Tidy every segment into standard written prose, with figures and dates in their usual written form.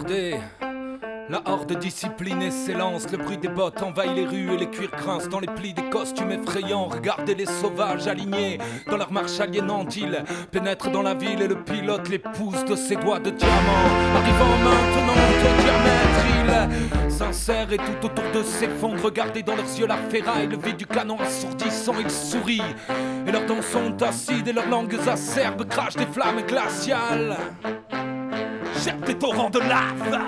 Regardez, la horde disciplinée s'élance, le bruit des bottes envahit les rues et les cuirs grincent dans les plis des costumes effrayants. Regardez les sauvages alignés dans leur marche aliénante, ils pénètrent dans la ville et le pilote les pousse de ses doigts de diamant. Arrivant maintenant au diamètre, ils s'insèrent et tout autour d'eux s'effondre. Regardez dans leurs yeux la ferraille, le vide du canon assourdissant, ils sourient. Et leurs dents sont acides et leurs langues acerbes crachent des flammes glaciales. Jette des torrents de lave.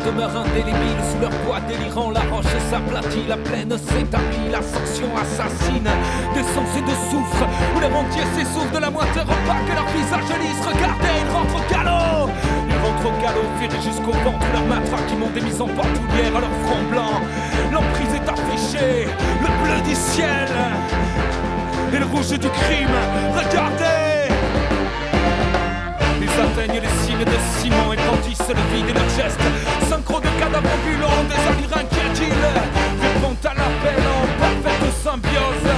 Demeure indélébile sous leur poids délirant. La roche s'aplatit, la plaine s'établit. La sanction assassine d'essence et de soufre, où l'air entier s'essouffle de la moiteur opaque et leur visage lisse. Regardez, ils rentrent au galop. Ils rentrent au galop, ferrés jusqu'au ventre. Leurs matraques qui montent des mises en bandoulière à leur front blanc. L'emprise est affichée, le bleu du ciel et le rouge du crime. Regardez, ils atteignent les cimes de ciment et brandissent le vide et leurs gestes. Synchro de cadavres ambulants, des allures inquiètes, ils répondent à l'appel en parfaite symbiose.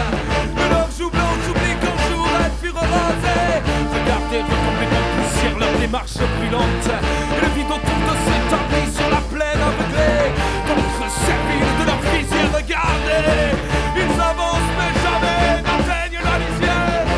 De leurs joues blanches oublient qu'un jour elles furent rasées. Regardez retomber dans la poussière leur démarche brûlante. Et le vide autour de s'établit sur la plaine aveuglée. Contre servile de leur visière, regardez, ils avancent mais jamais n'atteignent la lisière.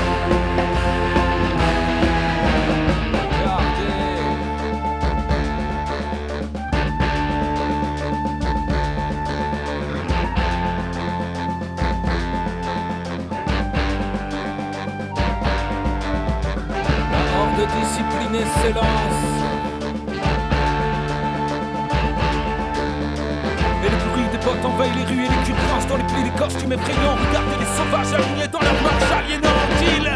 De discipliné s'élance. Et le bruit des bottes envahit les rues et les culs grincent dans les plis des costumes effrayants. Regardez les sauvages alignés dans leur marche aliénante. Ils